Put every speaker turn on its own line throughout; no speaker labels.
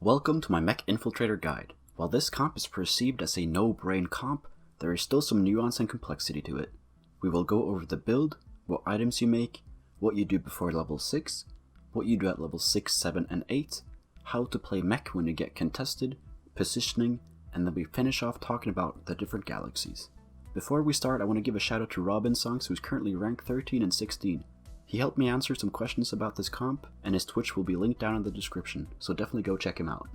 Welcome to my Mech Infiltrator guide. While this comp is perceived as a no-brain comp, there is still some nuance and complexity to it. We will go over the build, what items you make, what you do before level 6, what you do at level 6, 7, and 8, how to play mech when you get contested, positioning, and then we finish off talking about the different galaxies. Before we start, I want to give a shout out to Robin Songs, who's currently rank 13 and 16. He helped me answer some questions about this comp, and his Twitch will be linked down in the description, so definitely go check him out.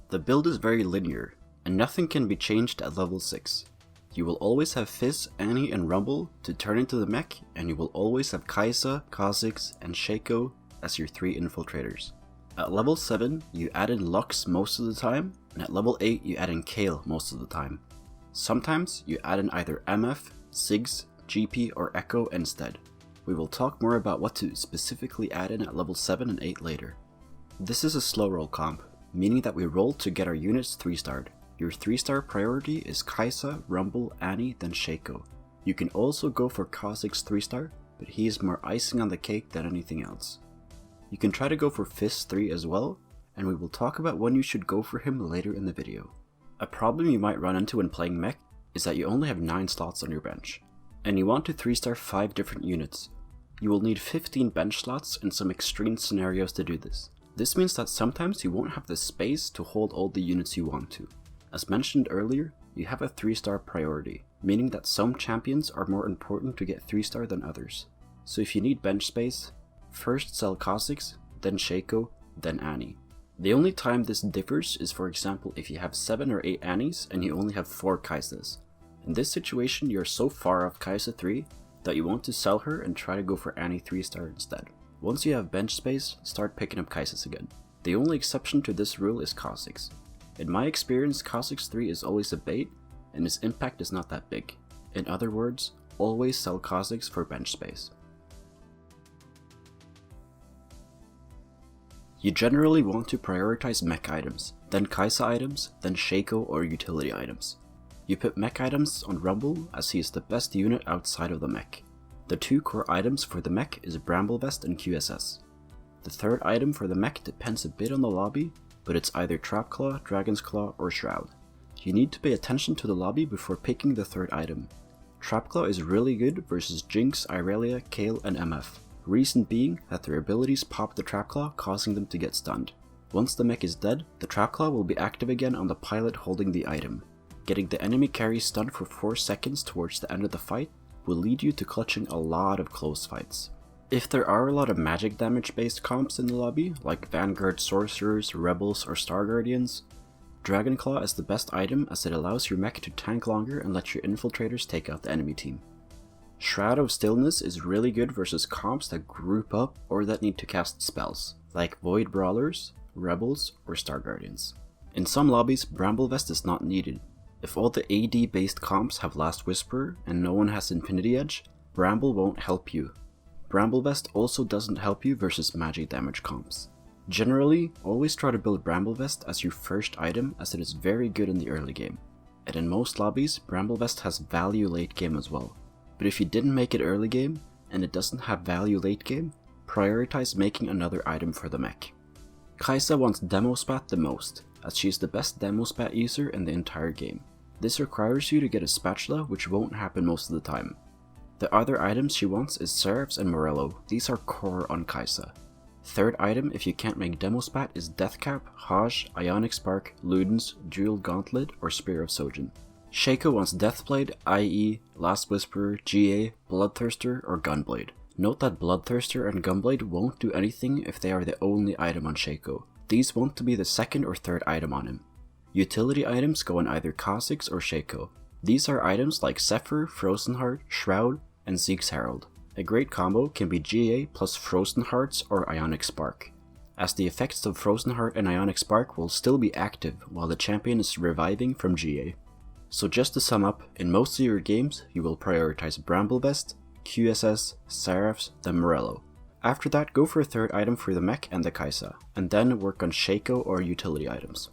The build is very linear, and nothing can be changed at level 6. You will always have Fizz, Annie, and Rumble to turn into the mech, and you will always have Kaisa, Kha'Zix, and Shaco as your 3 infiltrators. At level 7, you add in Lux most of the time, and at level 8 you add in Kale most of the time. Sometimes you add in either MF, Ziggs, GP, or Echo instead. We will talk more about what to specifically add in at level 7 and 8 later. This is a slow roll comp, meaning that we roll to get our units 3-starred. Your 3-star priority is Kaisa, Rumble, Annie, then Shaco. You can also go for Kha'Zix 3-star, but he is more icing on the cake than anything else. You can try to go for Fizz 3 as well, and we will talk about when you should go for him later in the video. A problem you might run into when playing mech is that you only have 9 slots on your bench, and you want to 3-star 5 different units. You will need 15 bench slots in some extreme scenarios to do this. This means that sometimes you won't have the space to hold all the units you want to. As mentioned earlier, you have a 3-star priority, meaning that some champions are more important to get 3-star than others. So if you need bench space, first sell Kha'Zix, then Shaco, then Annie. The only time this differs is, for example, if you have 7 or 8 Annies and you only have 4 Kaisas. In this situation, you're so far off Kaisa 3 that you want to sell her and try to go for Annie 3-star instead. Once you have bench space, start picking up Kaisas again. The only exception to this rule is Kha'Zix. In my experience, Kha'Zix 3 is always a bait, and his impact is not that big. In other words, always sell Kha'Zix for bench space. You generally want to prioritize mech items, then Kaisa items, then Shaco or utility items. You put mech items on Rumble as he is the best unit outside of the mech. The 2 core items for the mech is Bramble Vest and QSS. The 3rd item for the mech depends a bit on the lobby, but it's either Trap Claw, Dragon's Claw, or Shroud. You need to pay attention to the lobby before picking the 3rd item. Trap Claw is really good versus Jinx, Irelia, Kale, and MF. Reason being that their abilities pop the Trap Claw, causing them to get stunned. Once the mech is dead, the Trap Claw will be active again on the pilot holding the item. Getting the enemy carry stunned for 4 seconds towards the end of the fight will lead you to clutching a lot of close fights. If there are a lot of magic damage based comps in the lobby, like Vanguard Sorcerers, Rebels, or Star Guardians, Dragon Claw is the best item as it allows your mech to tank longer and let your infiltrators take out the enemy team. Shroud of Stillness is really good versus comps that group up or that need to cast spells, like Void Brawlers, Rebels, or Star Guardians. In some lobbies, Bramble Vest is not needed. If all the AD based comps have Last Whisper and no one has Infinity Edge, Bramble won't help you. Bramble Vest also doesn't help you versus magic damage comps. Generally, always try to build Bramble Vest as your first item as it is very good in the early game. And in most lobbies, Bramble Vest has value late game as well. But if you didn't make it early game, and it doesn't have value late game, prioritize making another item for the mech. Kaisa wants Demo Spat the most, as she is the best Demo Spat user in the entire game. This requires you to get a spatula, which won't happen most of the time. The other items she wants is Seraphs and Morello. These are core on Kaisa. 3rd item if you can't make Demo Spat is Deathcap, Haj, Ionic Spark, Ludens, Jewel Gauntlet, or Spear of Sojin. Shaco wants Deathblade, IE, Last Whisperer, GA, Bloodthirster, or Gunblade. Note that Bloodthirster and Gunblade won't do anything if they are the only item on Shaco. These want to be the 2nd or 3rd item on him. Utility items go on either Kha'Zix or Shaco. These are items like Zephyr, Frozen Heart, Shroud, and Zeke's Herald. A great combo can be GA plus Frozen Hearts or Ionic Spark, as the effects of Frozen Heart and Ionic Spark will still be active while the champion is reviving from GA. So just to sum up, in most of your games you will prioritize Bramble Vest, QSS, Seraphs, then Morello. After that, go for a 3rd item for the mech and the Kaisa, and then work on Shaco or utility items.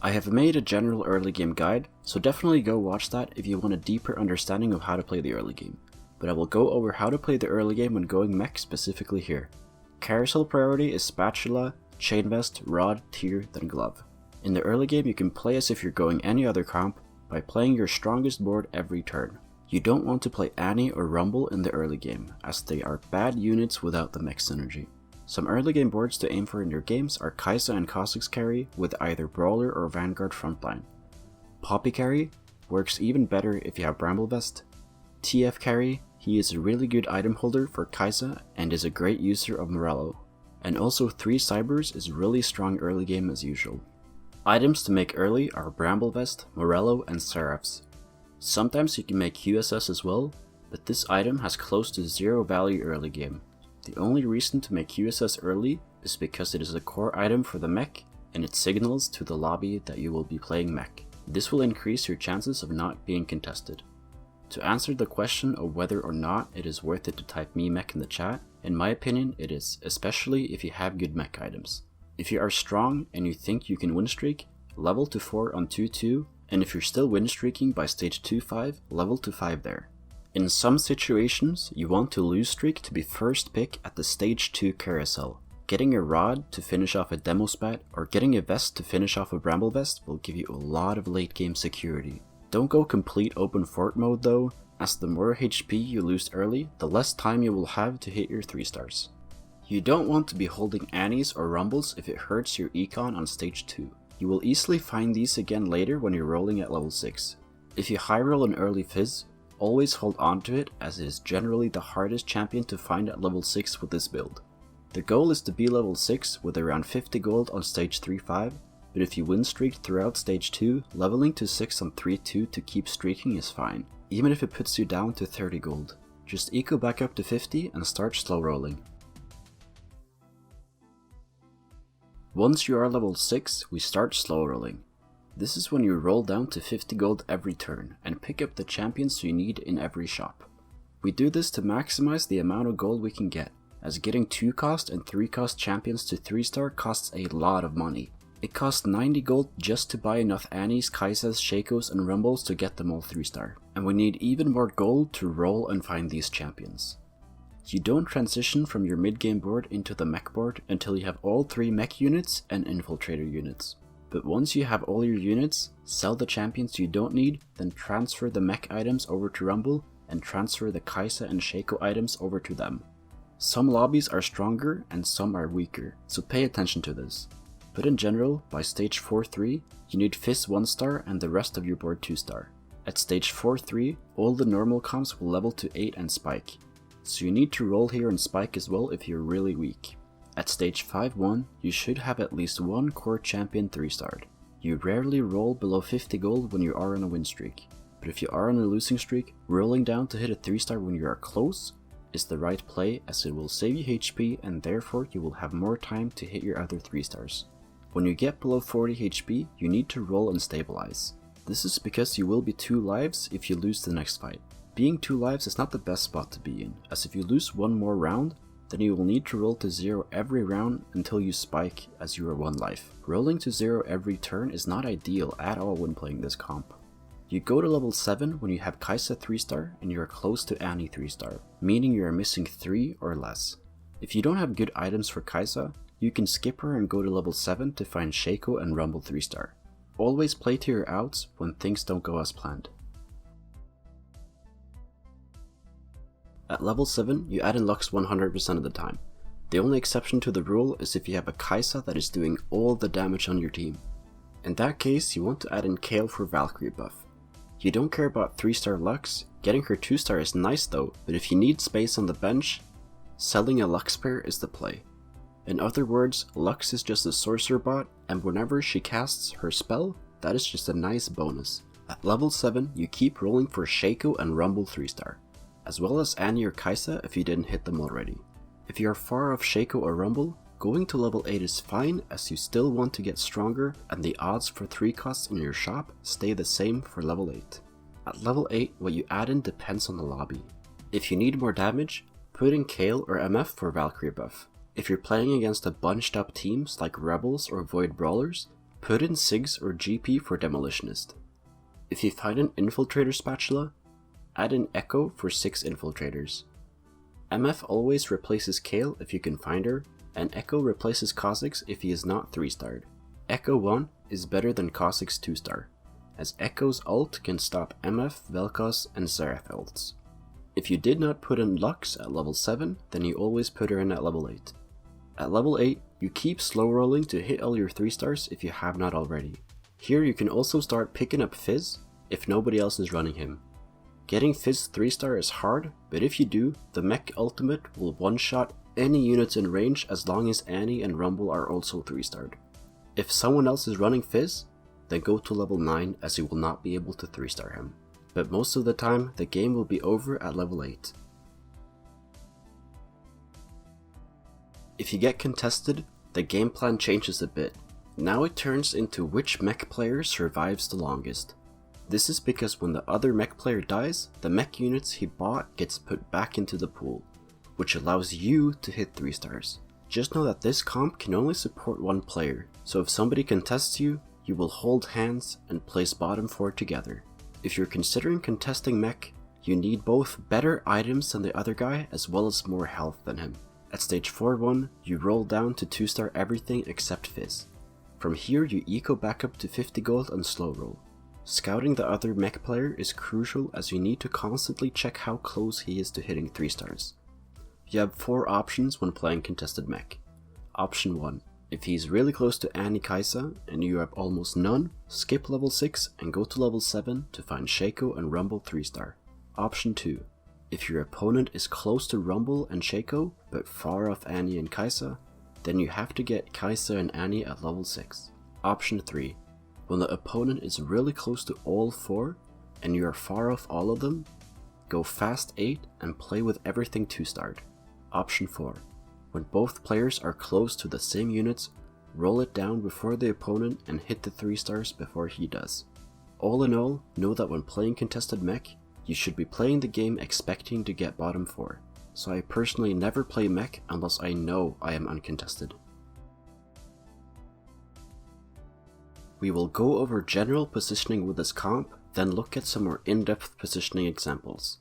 I have made a general early game guide, so definitely go watch that if you want a deeper understanding of how to play the early game. but I will go over how to play the early game when going mech specifically here. Carousel priority is spatula, chain vest, rod, tier, then glove. In the early game you can play as if you're going any other comp by playing your strongest board every turn. You don't want to play Annie or Rumble in the early game, as they are bad units without the mech synergy. Some early game boards to aim for in your games are Kai'Sa and Kha'Zix carry with either Brawler or Vanguard frontline. Poppy carry works even better if you have Bramble Vest. TF carry, he is a really good item holder for Kai'Sa and is a great user of Morello. And also 3 Cybers is really strong early game as usual. Items to make early are Bramble Vest, Morello, and Seraphs. Sometimes you can make QSS as well, but this item has close to 0 value early game. The only reason to make QSS early is because it is a core item for the mech and it signals to the lobby that you will be playing mech. This will increase your chances of not being contested. To answer the question of whether or not it is worth it to type me mech in the chat, in my opinion it is, especially if you have good mech items. If you are strong and you think you can win streak, level to 4 on 2-2, and if you're still win streaking by stage 2-5, level to 5 there. In some situations, you want to lose streak to be first pick at the stage 2 carousel. Getting a rod to finish off a demo spat or getting a vest to finish off a bramble vest will give you a lot of late game security. Don't go complete open fort mode though, as the more HP you lose early, the less time you will have to hit your 3 stars. You don't want to be holding Annies or Rumbles if it hurts your econ on stage 2. You will easily find these again later when you're rolling at level 6. If you high roll an early Fizz, always hold on to it as it is generally the hardest champion to find at level 6 with this build. The goal is to be level 6 with around 50 gold on stage 3-5, but if you win streak throughout stage 2, leveling to 6 on 3-2 to keep streaking is fine, even if it puts you down to 30 gold. Just eco back up to 50 and start slow rolling. Once you are level 6, we start slow rolling. This is when you roll down to 50 gold every turn and pick up the champions you need in every shop. We do this to maximize the amount of gold we can get, as getting 2 cost and 3 cost champions to 3 star costs a lot of money. It costs 90 gold just to buy enough Annies, Kaisas, Shakos and Rumbles to get them all 3 star, and we need even more gold to roll and find these champions. You don't transition from your mid game board into the mech board until you have all 3 mech units and infiltrator units. But once you have all your units, sell the champions you don't need, then transfer the mech items over to Rumble and transfer the Kai'Sa and Shaco items over to them. Some lobbies are stronger and some are weaker, so pay attention to this. But in general, by stage 4-3, you need Fizz 1 star and the rest of your board 2 star. At stage 4-3, all the normal comps will level to 8 and spike, so you need to roll here and spike as well if you're really weak. At stage 5-1, you should have at least 1 core champion 3-starred. You rarely roll below 50 gold when you are on a win streak, but if you are on a losing streak, rolling down to hit a 3-star when you are close is the right play, as it will save you HP and therefore you will have more time to hit your other 3 stars. When you get below 40 HP, you need to roll and stabilize. This is because you will be 2 lives if you lose the next fight. Being 2 lives is not the best spot to be in, as if you lose 1 more round, then you will need to roll to 0 every round until you spike as you are 1 life. Rolling to 0 every turn is not ideal at all when playing this comp. You go to level 7 when you have Kai'Sa 3-star and you are close to Annie 3-star, meaning you are missing 3 or less. If you don't have good items for Kai'Sa, you can skip her and go to level 7 to find Shaco and Rumble 3-star. Always play to your outs when things don't go as planned. At level 7, you add in Lux 100% of the time. The only exception to the rule is if you have a Kai'Sa that is doing all the damage on your team. In that case, you want to add in Kale for Valkyrie buff. You don't care about 3-star Lux, getting her 2-star is nice though, but if you need space on the bench, selling a Lux pair is the play. In other words, Lux is just a sorcerer bot, and whenever she casts her spell, that is just a nice bonus. At level 7, you keep rolling for Shaco and Rumble 3-star. As well as Annie or Kai'Sa if you didn't hit them already. If you are far off Shaco or Rumble, going to level 8 is fine, as you still want to get stronger and the odds for 3 costs in your shop stay the same for level 8. At level 8, what you add in depends on the lobby. If you need more damage, put in Kale or MF for Valkyrie buff. If you're playing against a bunched up teams like Rebels or Void Brawlers, put in Sigs or GP for Demolitionist. If you find an Infiltrator spatula, Add in Echo for 6 Infiltrators. MF always replaces Kale if you can find her, and Echo replaces Kha'Zix if he is not 3-starred. Echo 1 is better than Kha'Zix 2-star, as Echo's ult can stop MF, Vel'Koz, and Xerath ults. If you did not put in Lux at level 7, then you always put her in at level 8. At level 8, you keep slow rolling to hit all your 3-stars if you have not already. Here you can also start picking up Fizz if nobody else is running him. Getting Fizz 3-star is hard, but if you do, the Mech ultimate will one-shot any units in range as long as Annie and Rumble are also 3-starred. If someone else is running Fizz, then go to level 9 as you will not be able to 3-star him. But most of the time, the game will be over at level 8. If you get contested, the game plan changes a bit. Now it turns into which mech player survives the longest. This is because when the other mech player dies, the mech units he bought gets put back into the pool, which allows you to hit 3-stars. Just know that this comp can only support one player, so if somebody contests you, you will hold hands and place bottom 4 together. If you're considering contesting mech, you need both better items than the other guy as well as more health than him. At stage 4-1, you roll down to 2-star everything except Fizz. From here you eco back up to 50 gold and slow roll. Scouting the other mech player is crucial as you need to constantly check how close he is to hitting 3-stars. You have 4 options when playing contested mech. Option 1. If he is really close to Annie Kai'Sa and you have almost none, skip level 6 and go to level 7 to find Shaco and Rumble 3-star. Option 2. If your opponent is close to Rumble and Shaco but far off Annie and Kai'Sa, then you have to get Kai'Sa and Annie at level 6. Option 3. When the opponent is really close to all 4 and you are far off all of them, go fast 8 and play with everything 2-starred. Option 4. When both players are close to the same units, roll it down before the opponent and hit the 3-stars before he does. All in all, know that when playing contested mech, you should be playing the game expecting to get bottom 4, so I personally never play mech unless I know I am uncontested. We will go over general positioning with this comp, then look at some more in-depth positioning examples.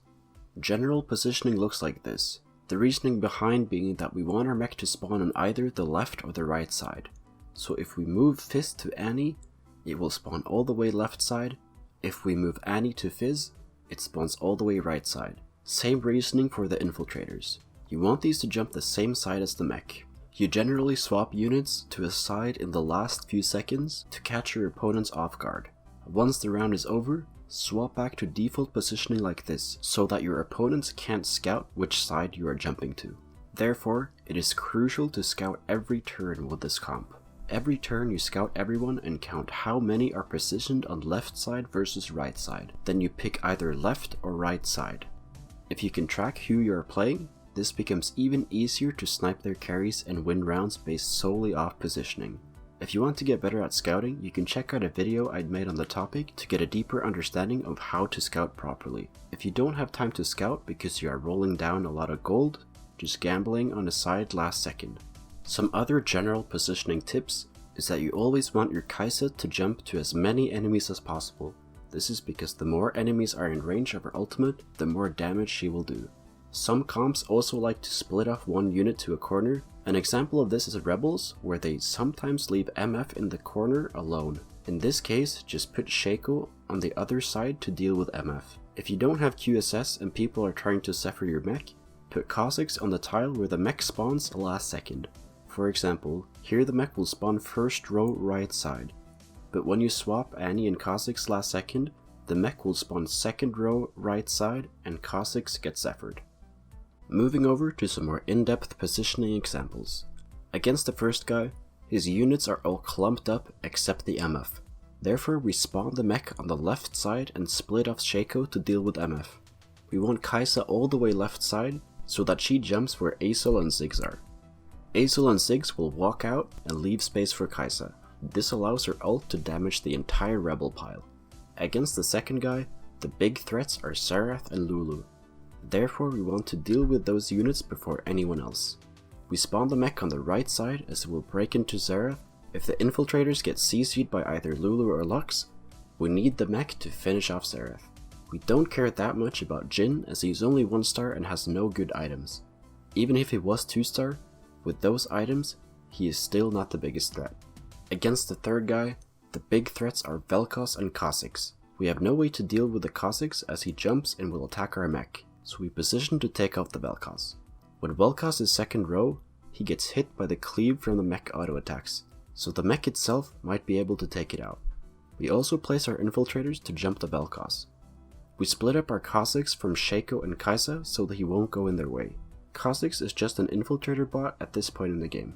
General positioning looks like this, the reasoning behind being that we want our mech to spawn on either the left or the right side. So if we move Fizz to Annie, it will spawn all the way left side. If we move Annie to Fizz, it spawns all the way right side. Same reasoning for the infiltrators. You want these to jump the same side as the mech. You generally swap units to a side in the last few seconds to catch your opponents off guard. Once the round is over, swap back to default positioning like this so that your opponents can't scout which side you are jumping to. Therefore, it is crucial to scout every turn with this comp. Every turn you scout everyone and count how many are positioned on left side versus right side. Then you pick either left or right side. If you can track who you are playing, this becomes even easier to snipe their carries and win rounds based solely off positioning. If you want to get better at scouting, you can check out a video I'd made on the topic to get a deeper understanding of how to scout properly. If you don't have time to scout because you are rolling down a lot of gold, just gambling on a side last second. Some other general positioning tips is that you always want your Kai'Sa to jump to as many enemies as possible. This is because the more enemies are in range of her ultimate, the more damage she will do. Some comps also like to split off one unit to a corner. An example of this is Rebels, where they sometimes leave MF in the corner alone. In this case, just put Shaco on the other side to deal with MF. If you don't have QSS and people are trying to Zephyr your mech, put Kha'Zix on the tile where the mech spawns last second. For example, here the mech will spawn first row right side, but when you swap Annie and Kha'Zix last second, the mech will spawn second row right side and Kha'Zix gets Zephyred. Moving over to some more in-depth positioning examples. Against the first guy, his units are all clumped up except the MF. Therefore we spawn the mech on the left side and split off Shaco to deal with MF. We want Kai'Sa all the way left side so that she jumps where Azel and Ziggs are. Azel and Ziggs will walk out and leave space for Kai'Sa. This allows her ult to damage the entire rebel pile. Against the second guy, the big threats are Xerath and Lulu. Therefore we want to deal with those units before anyone else. We spawn the mech on the right side as it will break into Xerath. If the infiltrators get CC'd by either Lulu or Lux, we need the mech to finish off Xerath. We don't care that much about Jin as he's only 1 star and has no good items. Even if he was 2 star, with those items, he is still not the biggest threat. Against the third guy, the big threats are Vel'Koz and Kha'Zix. We have no way to deal with the Kha'Zix as he jumps and will attack our mech, so we position to take out the Vel'Koz. When Vel'Koz is second row, he gets hit by the cleave from the mech auto attacks, so the mech itself might be able to take it out. We also place our infiltrators to jump the Vel'Koz. We split up our Kha'Zix from Shaco and Kai'Sa so that he won't go in their way. Kha'Zix is just an infiltrator bot at this point in the game.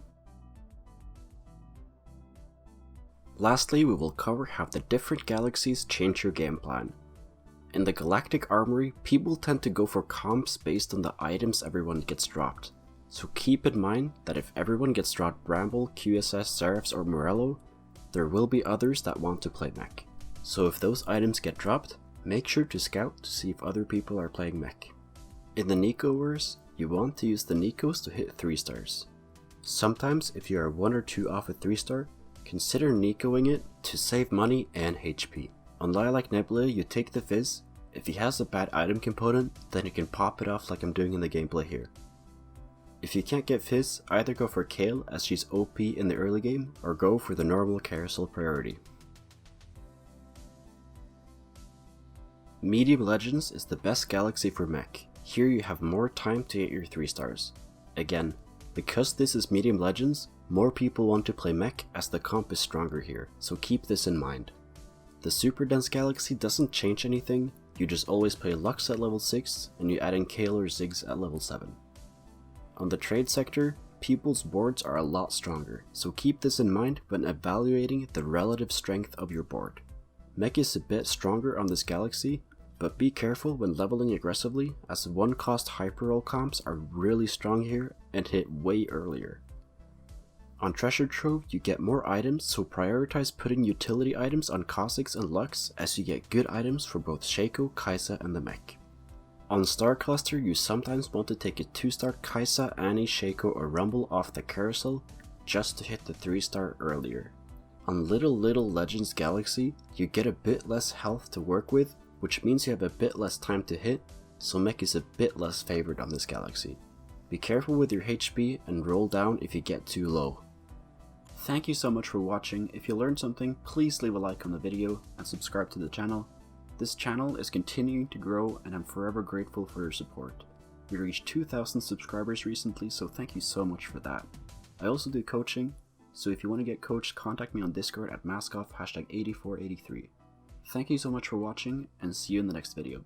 Lastly, we will cover how the different galaxies change your game plan. In the Galactic Armory, people tend to go for comps based on the items everyone gets dropped. So keep in mind that if everyone gets dropped Bramble, QSS, Seraphs or Morello, there will be others that want to play mech. So if those items get dropped, make sure to scout to see if other people are playing mech. In the Nico-verse, you want to use the Nikos to hit 3 stars. Sometimes if you are 1 or 2 off a 3 star, consider Nicoing it to save money and HP. On Lilac Nebula you take the Fizz. If he has a bad item component, then you can pop it off like I'm doing in the gameplay here. If you can't get Fizz, either go for Kale as she's OP in the early game, or go for the normal carousel priority. Medium Legends is the best galaxy for mech. Here you have more time to get your 3 stars. Again, because this is Medium Legends, more people want to play mech as the comp is stronger here, so keep this in mind. The Super Dense Galaxy doesn't change anything, you just always play Lux at level 6 and you add in Kale or Ziggs at level 7. On the trade sector, people's boards are a lot stronger, so keep this in mind when evaluating the relative strength of your board. Mech is a bit stronger on this galaxy, but be careful when leveling aggressively as 1-cost hyperroll comps are really strong here and hit way earlier. On Treasure Trove you get more items, so prioritize putting utility items on Kha'Zix and Lux as you get good items for both Shaco, Kai'Sa and the mech. On Star Cluster you sometimes want to take a 2-star Kai'Sa, Annie, Shaco or Rumble off the carousel just to hit the 3-star earlier. On Little Legends Galaxy you get a bit less health to work with, which means you have a bit less time to hit, so mech is a bit less favored on this galaxy. Be careful with your HP and roll down if you get too low. Thank you so much for watching. If you learned something, please leave a like on the video and subscribe to the channel. This channel is continuing to grow and I'm forever grateful for your support. We reached 2,000 subscribers recently, so thank you so much for that. I also do coaching, so if you want to get coached, contact me on Discord at maskoff #8483. Thank you so much for watching and see you in the next video.